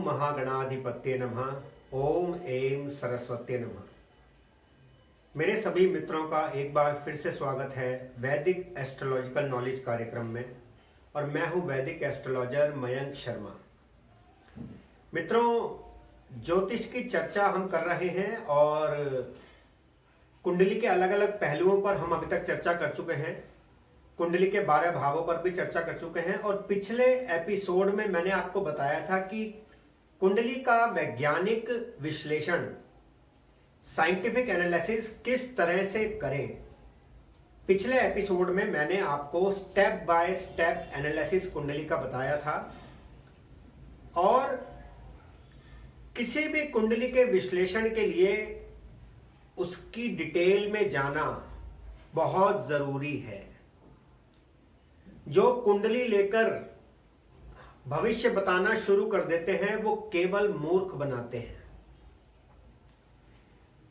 महागणाधिपत्ये नमः। ओम ऐं सरस्वती नमः। मेरे सभी मित्रों का एक बार फिर से स्वागत है वैदिक एस्ट्रोलॉजिकल नॉलेज कार्यक्रम में, और मैं हूं वैदिक एस्ट्रोलॉजर मयंक शर्मा। मित्रों, ज्योतिष की चर्चा हम कर रहे हैं और कुंडली के अलग अलग पहलुओं पर हम अभी तक चर्चा कर चुके हैं। कुंडली के 12 भावों पर भी चर्चा कर चुके हैं, और पिछले एपिसोड में मैंने आपको बताया था कि कुंडली का वैज्ञानिक विश्लेषण, साइंटिफिक एनालिसिस किस तरह से करें। पिछले एपिसोड में मैंने आपको स्टेप बाय स्टेप एनालिसिस कुंडली का बताया था, और किसी भी कुंडली के विश्लेषण के लिए उसकी डिटेल में जाना बहुत जरूरी है। जो कुंडली लेकर भविष्य बताना शुरू कर देते हैं वो केवल मूर्ख बनाते हैं।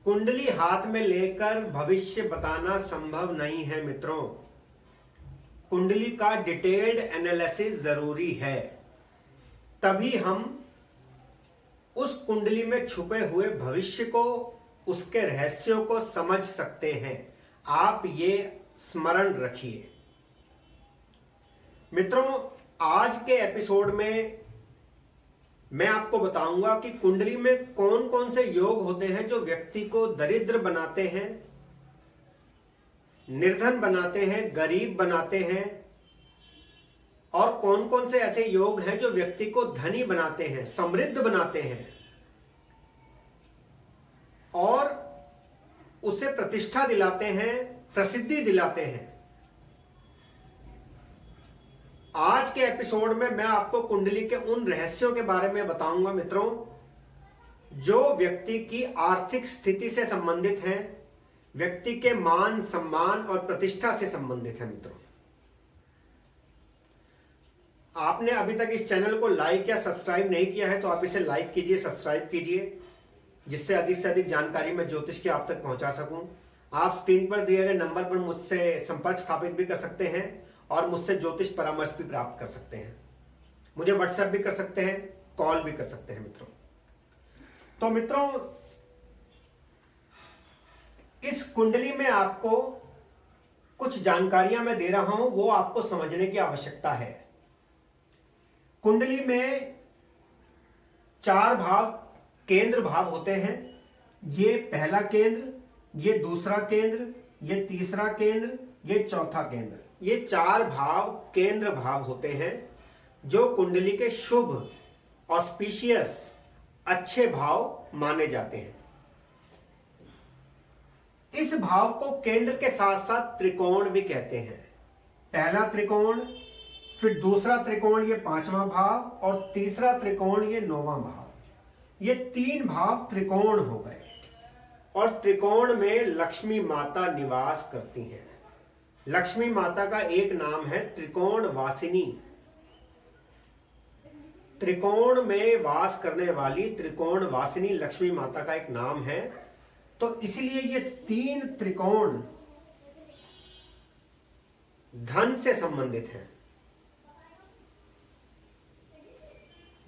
कुंडली हाथ में लेकर भविष्य बताना संभव नहीं है मित्रों। कुंडली का डिटेल्ड एनालिसिस जरूरी है, तभी हम उस कुंडली में छुपे हुए भविष्य को, उसके रहस्यों को समझ सकते हैं। आप ये स्मरण रखिए। मित्रों, आज के एपिसोड में मैं आपको बताऊंगा कि कुंडली में कौन कौन से योग होते हैं जो व्यक्ति को दरिद्र बनाते हैं, निर्धन बनाते हैं, गरीब बनाते हैं, और कौन कौन से ऐसे योग हैं जो व्यक्ति को धनी बनाते हैं, समृद्ध बनाते हैं और उसे प्रतिष्ठा दिलाते हैं, प्रसिद्धि दिलाते हैं। आज के एपिसोड में मैं आपको कुंडली के उन रहस्यों के बारे में बताऊंगा मित्रों, जो व्यक्ति की आर्थिक स्थिति से संबंधित हैं, व्यक्ति के मान सम्मान और प्रतिष्ठा से संबंधित है। मित्रों, आपने अभी तक इस चैनल को लाइक या सब्सक्राइब नहीं किया है तो आप इसे लाइक कीजिए, सब्सक्राइब कीजिए, जिससे अधिक से अधिक जानकारी मैं ज्योतिष की आप तक पहुंचा सकूं। आप स्क्रीन पर दिए गए नंबर पर मुझसे संपर्क स्थापित भी कर सकते हैं और मुझसे ज्योतिष परामर्श भी प्राप्त कर सकते हैं। मुझे व्हाट्सएप भी कर सकते हैं, कॉल भी कर सकते हैं मित्रों। तो मित्रों, इस कुंडली में आपको कुछ जानकारियां मैं दे रहा हूं, वो आपको समझने की आवश्यकता है। कुंडली में 4 भाव, केंद्र भाव होते हैं। ये पहला केंद्र, ये दूसरा केंद्र, ये तीसरा केंद्र, ये चौथा केंद्र। ये 4 भाव केंद्र भाव होते हैं जो कुंडली के शुभ, ऑस्पिशियस, अच्छे भाव माने जाते हैं। इस भाव को केंद्र के साथ साथ त्रिकोण भी कहते हैं। पहला त्रिकोण, फिर दूसरा त्रिकोण, ये 5वां भाव, और तीसरा त्रिकोण, ये 9वां भाव। ये 3 भाव त्रिकोण हो गए, और त्रिकोण में लक्ष्मी माता निवास करती हैं। लक्ष्मी माता का एक नाम है त्रिकोण वासिनी। त्रिकोण में वास करने वाली त्रिकोण वासिनी लक्ष्मी माता का एक नाम है। तो इसलिए ये 3 त्रिकोण धन से संबंधित हैं।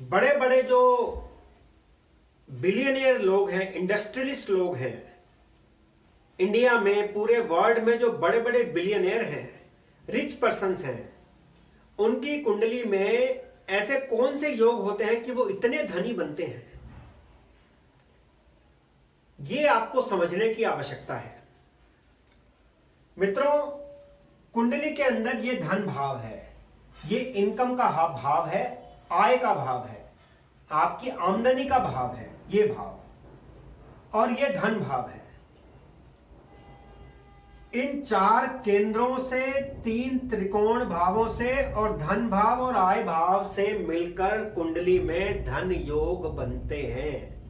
बड़े बड़े जो बिलियनियर लोग हैं, इंडस्ट्रियलिस्ट लोग हैं, इंडिया में, पूरे वर्ल्ड में जो बड़े बड़े बिलियनियर हैं, रिच पर्सन्स हैं, उनकी कुंडली में ऐसे कौन से योग होते हैं कि वो इतने धनी बनते हैं, ये आपको समझने की आवश्यकता है। मित्रों, कुंडली के अंदर ये धन भाव है, ये इनकम का भाव है, आय का भाव है, आपकी आमदनी का भाव है ये भाव, और ये धन भाव है। इन 4 केंद्रों से, 3 त्रिकोण भावों से और धन भाव और आय भाव से मिलकर कुंडली में धन योग बनते हैं,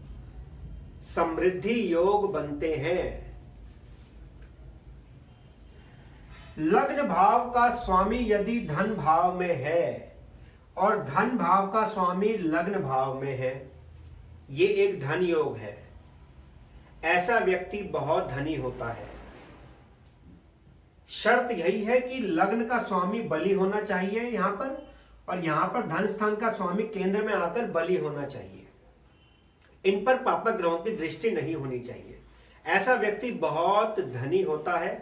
समृद्धि योग बनते हैं। लग्न भाव का स्वामी यदि धन भाव में है और धन भाव का स्वामी लग्न भाव में है, ये एक धन योग है। ऐसा व्यक्ति बहुत धनी होता है। शर्त यही है कि लग्न का स्वामी बलि होना चाहिए यहां पर, और यहां पर धन स्थान का स्वामी केंद्र में आकर बलि होना चाहिए। इन पर पापक ग्रहों की दृष्टि नहीं होनी चाहिए। ऐसा व्यक्ति बहुत धनी होता है,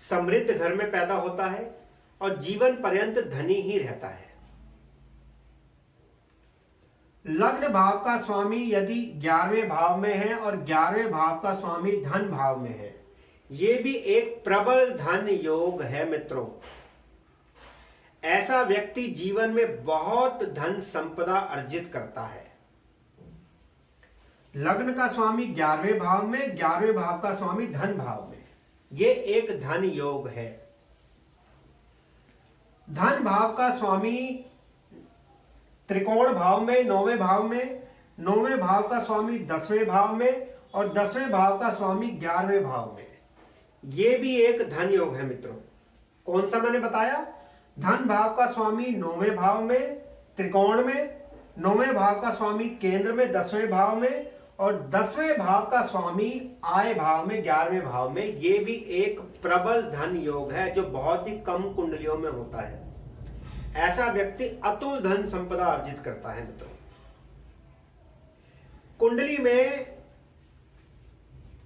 समृद्ध घर में पैदा होता है और जीवन पर्यंत धनी ही रहता है। लग्न भाव का स्वामी यदि 11वें भाव में है और 11वें भाव का स्वामी धन भाव में है, यह भी एक प्रबल धन योग है मित्रों। ऐसा व्यक्ति जीवन में बहुत धन संपदा अर्जित करता है। लग्न का स्वामी 11वें भाव में, 11वें भाव का स्वामी धन भाव में, यह एक धन योग है। धन भाव का स्वामी त्रिकोण भाव में, 9वें भाव में, 9वें भाव का स्वामी 10वें भाव में और 10वें भाव का स्वामी 11वें भाव में, यह भी एक धन योग है मित्रों। कौन सा मैंने बताया? धन भाव का स्वामी 9वें भाव में त्रिकोण में, 9वें भाव का स्वामी केंद्र में 10वें भाव में और 10वें भाव का स्वामी आय भाव में 11वें भाव में, यह भी एक प्रबल धन योग है जो बहुत ही कम कुंडलियों में होता है। ऐसा व्यक्ति अतुल धन संपदा अर्जित करता है मित्रों। कुंडली में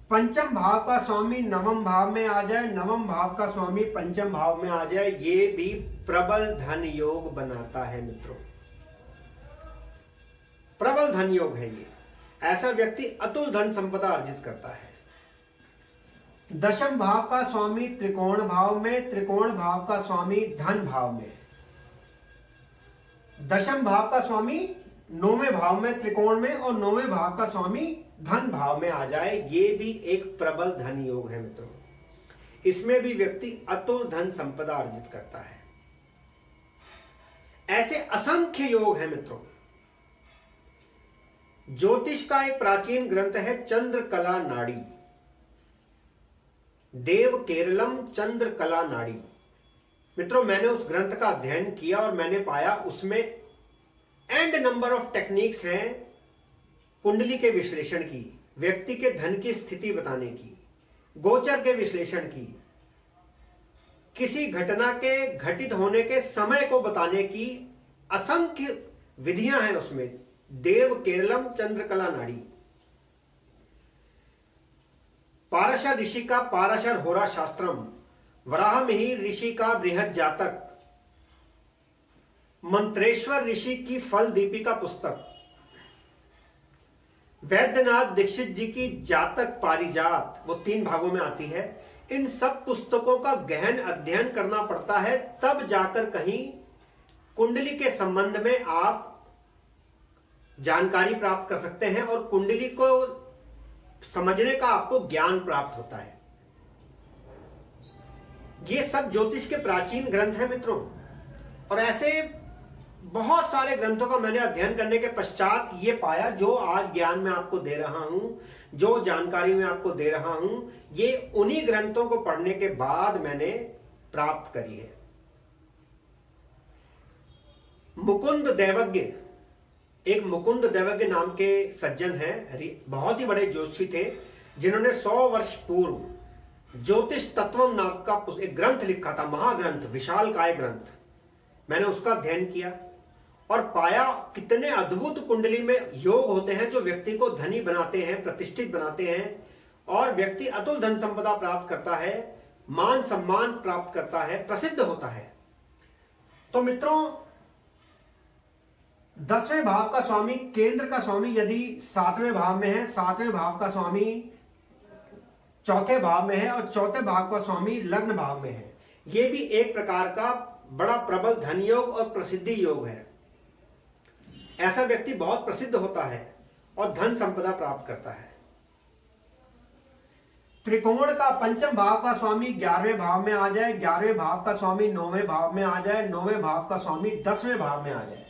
पंचम भाव का स्वामी नवम भाव में आ जाए, नवम भाव का स्वामी पंचम भाव में आ जाए, ये भी प्रबल धन योग बनाता है मित्रों। प्रबल धन योग है ये। ऐसा व्यक्ति अतुल धन संपदा अर्जित करता है। दशम भाव का स्वामी त्रिकोण भाव में, त्रिकोण भाव का स्वामी धन भाव में, दशम भाव का स्वामी 9वें भाव में त्रिकोण में और 9वें भाव का स्वामी धन भाव में आ जाए, ये भी एक प्रबल धन योग है मित्रों। इसमें भी व्यक्ति अतुल धन संपदा अर्जित करता है। ऐसे असंख्य योग हैं मित्रों। ज्योतिष का एक प्राचीन ग्रंथ है चंद्रकला नाड़ी, देव केरलम चंद्रकला नाड़ी। मित्रों, मैंने उस ग्रंथ का अध्ययन किया और मैंने पाया उसमें एंड नंबर ऑफ टेक्निक्स हैं कुंडली के विश्लेषण की, व्यक्ति के धन की स्थिति बताने की, गोचर के विश्लेषण की, किसी घटना के घटित होने के समय को बताने की असंख्य विधियां हैं उसमें। देव केरलम चंद्रकला नाड़ी। पाराशर ऋषि का पाराशर होरा शास्त्रम, वराह मिहिर ऋषि का बृहद जातक, मंत्रेश्वर ऋषि की फल दीपिका पुस्तक, वैद्यनाथ दीक्षित जी की जातक पारिजात, वो 3 भागों में आती है। इन सब पुस्तकों का गहन अध्ययन करना पड़ता है, तब जाकर कहीं कुंडली के संबंध में आप जानकारी प्राप्त कर सकते हैं और कुंडली को समझने का आपको ज्ञान प्राप्त होता है। ये सब ज्योतिष के प्राचीन ग्रंथ हैं मित्रों, और ऐसे बहुत सारे ग्रंथों का मैंने अध्ययन करने के पश्चात ये पाया, जो आज ज्ञान में आपको दे रहा हूं, जो जानकारी मैं आपको दे रहा हूं, ये उन्हीं ग्रंथों को पढ़ने के बाद मैंने प्राप्त करी है। मुकुंद देवज्ञ, एक मुकुंद देवज्ञ नाम के सज्जन हैं, बहुत ही बड़े ज्योतिषी थे, जिन्होंने 100 वर्ष पूर्व ज्योतिष तत्वम नाम का एक ग्रंथ लिखा था, महाग्रंथ, विशालकाय ग्रंथ। मैंने उसका अध्ययन किया और पाया कितने अद्भुत कुंडली में योग होते हैं जो व्यक्ति को धनी बनाते हैं, प्रतिष्ठित बनाते हैं और व्यक्ति अतुल धन संपदा प्राप्त करता है, मान सम्मान प्राप्त करता है, प्रसिद्ध होता है। तो मित्रों, 10वें भाव का स्वामी, केंद्र का स्वामी यदि 7वें भाव में है, 7वें भाव का स्वामी 4थे भाव में है और 4थे भाव का स्वामी लग्न भाव में है, यह भी एक प्रकार का बड़ा प्रबल धन योग और प्रसिद्धि योग है। ऐसा व्यक्ति बहुत प्रसिद्ध होता है और धन संपदा प्राप्त करता है। त्रिकोण का पंचम भाव का स्वामी 11वें भाव में आ जाए, 11वें भाव का स्वामी 9वें भाव में आ जाए, 9वें भाव का स्वामी 10वें भाव में आ जाए।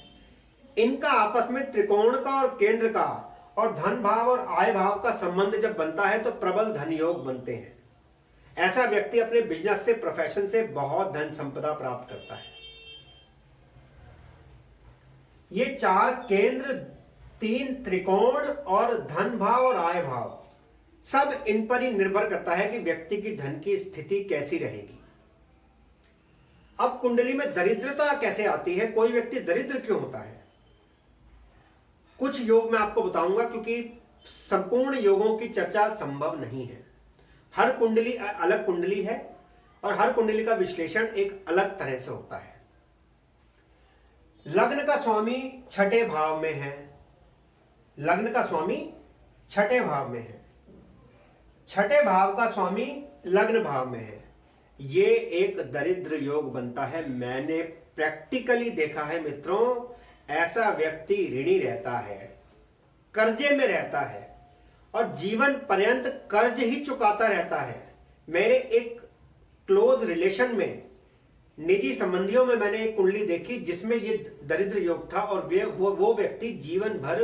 इनका आपस में त्रिकोण का और केंद्र का और धन भाव और आय भाव का संबंध जब बनता है तो प्रबल धन योग बनते हैं। ऐसा व्यक्ति अपने बिजनेस से, प्रोफेशन से बहुत धन संपदा प्राप्त करता है। ये 4 केंद्र, 3 त्रिकोण और धन भाव और आय भाव, सब इन पर ही निर्भर करता है कि व्यक्ति की धन की स्थिति कैसी रहेगी। अब कुंडली में दरिद्रता कैसे आती है, कोई व्यक्ति दरिद्र क्यों होता है, कुछ योग मैं आपको बताऊंगा, क्योंकि संपूर्ण योगों की चर्चा संभव नहीं है। हर कुंडली अलग कुंडली है और हर कुंडली का विश्लेषण एक अलग तरह से होता है। लग्न का स्वामी छठे भाव में है। लग्न का स्वामी छठे भाव में है। छठे भाव का स्वामी लग्न भाव में है। ये एक दरिद्र योग बनता है। मैंने प्रैक्टिकली देखा है मित्रों, ऐसा व्यक्ति ऋणी रहता है, कर्जे में रहता है और जीवन पर्यंत कर्ज ही चुकाता रहता है। मेरे एक क्लोज रिलेशन में, निजी संबंधियों में मैंने एक कुंडली देखी जिसमें ये दरिद्र योग था और वो व्यक्ति जीवन भर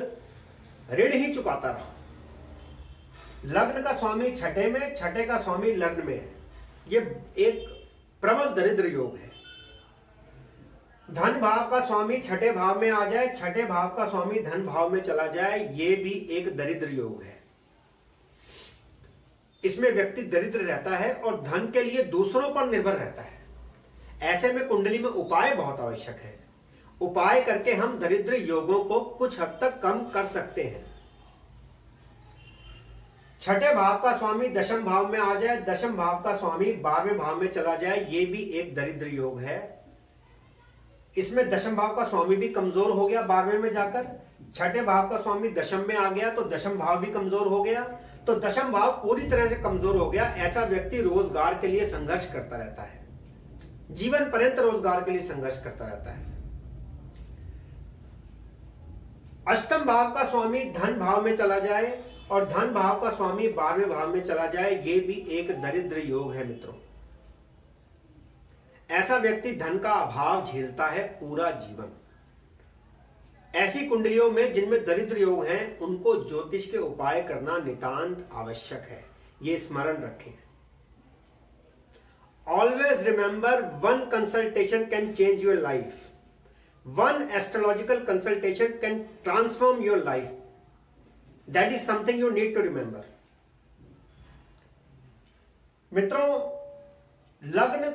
ऋण ही चुकाता रहा। लग्न का स्वामी छठे में, छठे का स्वामी लग्न में है। ये एक प्रबल दरिद्र योग है। धन भाव का स्वामी छठे भाव में आ जाए, छठे भाव का स्वामी धन भाव में चला जाए, ये भी एक दरिद्र योग है। इसमें व्यक्ति दरिद्र रहता है और धन के लिए दूसरों पर निर्भर रहता है। ऐसे में कुंडली में उपाय बहुत आवश्यक है। उपाय करके हम दरिद्र योगों को कुछ हद तक कम कर सकते हैं। छठे भाव का स्वामी दशम भाव में आ जाए, दशम भाव का स्वामी 12वें भाव में चला जाए, ये भी एक दरिद्र योग है। इसमें दशम भाव का स्वामी भी कमजोर हो गया 12वें में जाकर। छठे भाव का स्वामी दशम में आ गया तो दशम भाव भी कमजोर हो गया। तो दशम भाव पूरी तरह से कमजोर हो गया। ऐसा व्यक्ति रोजगार के लिए संघर्ष करता रहता है, जीवन पर्यंत रोजगार के लिए संघर्ष करता रहता है। अष्टम भाव का स्वामी धन भाव में चला जाए और धन भाव का स्वामी 12वें भाव में चला जाए, ये भी एक दरिद्र योग है मित्रों। ऐसा व्यक्ति धन का अभाव झेलता है पूरा जीवन। ऐसी कुंडलियों में जिनमें दरिद्र योग हैं, उनको ज्योतिष के उपाय करना नितांत आवश्यक है। ये स्मरण रखें। Always remember, one consultation can change your life. One astrological consultation can transform your life. That is something you need to remember. मित्रों, लग्न,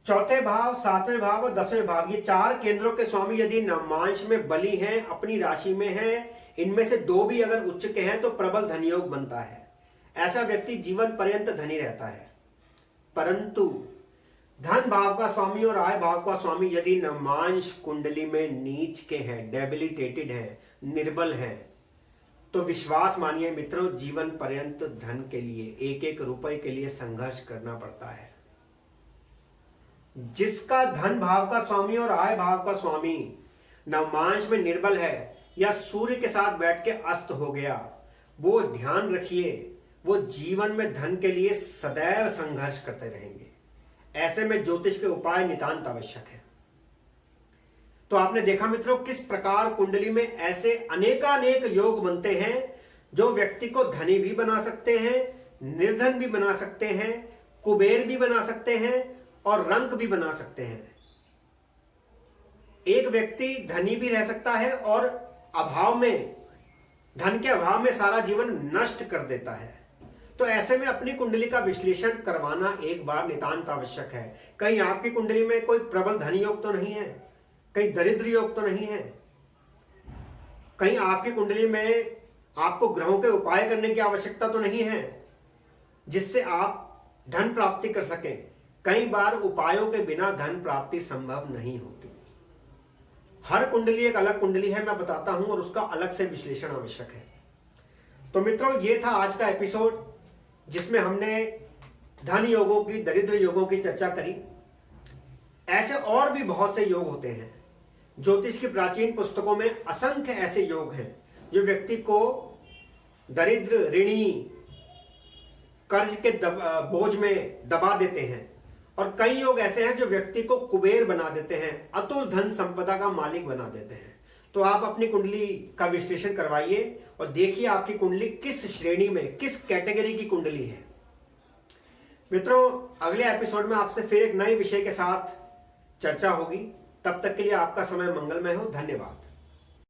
चौथे भाव, 7वें भाव और 10वें भाव, ये 4 केंद्रों के स्वामी यदि नवमांश में बली हैं, अपनी राशि में हैं, इनमें से 2 भी अगर उच्च के हैं तो प्रबल धनयोग बनता है। ऐसा व्यक्ति जीवन पर्यंत धनी रहता है। परंतु धन भाव का स्वामी और आय भाव का स्वामी यदि नवमांश कुंडली में नीच के हैं, डेबिलिटेटेड हैं, निर्बल हैं, तो विश्वास मानिए मित्रों, जीवन पर्यंत धन के लिए, एक एक रुपए के लिए संघर्ष करना पड़ता है। जिसका धन भाव का स्वामी और आय भाव का स्वामी नवमांश में निर्बल है या सूर्य के साथ बैठ के अस्त हो गया, वो ध्यान रखिए, वो जीवन में धन के लिए सदैव संघर्ष करते रहेंगे। ऐसे में ज्योतिष के उपाय नितांत आवश्यक है। तो आपने देखा मित्रों, किस प्रकार कुंडली में ऐसे अनेकानेक योग बनते हैं जो व्यक्ति को धनी भी बना सकते हैं, निर्धन भी बना सकते हैं, कुबेर भी बना सकते हैं और रंक भी बना सकते हैं। एक व्यक्ति धनी भी रह सकता है और अभाव में, धन के अभाव में सारा जीवन नष्ट कर देता है। तो ऐसे में अपनी कुंडली का विश्लेषण करवाना एक बार नितांत आवश्यक है। कहीं आपकी कुंडली में कोई प्रबल धनी योग तो नहीं है, कहीं दरिद्र योग तो नहीं है, कहीं आपकी कुंडली में आपको ग्रहों के उपाय करने की आवश्यकता तो नहीं है जिससे आप धन प्राप्ति कर सकें। कई बार उपायों के बिना धन प्राप्ति संभव नहीं होती। हर कुंडली एक अलग कुंडली है, मैं बताता हूं, और उसका अलग से विश्लेषण आवश्यक है। तो मित्रों, ये था आज का एपिसोड जिसमें हमने धन योगों की, दरिद्र योगों की चर्चा करी। ऐसे और भी बहुत से योग होते हैं। ज्योतिष की प्राचीन पुस्तकों में असंख्य ऐसे योग हैं जो व्यक्ति को दरिद्र, ऋणी, कर्ज के बोझ में दबा देते हैं, और कई योग ऐसे हैं जो व्यक्ति को कुबेर बना देते हैं, अतुल धन संपदा का मालिक बना देते हैं। तो आप अपनी कुंडली का विश्लेषण करवाइए और देखिए आपकी कुंडली किस श्रेणी में, किस कैटेगरी की कुंडली है। मित्रों, अगले एपिसोड में आपसे फिर एक नए विषय के साथ चर्चा होगी। तब तक के लिए आपका समय मंगलमय हो। धन्यवाद।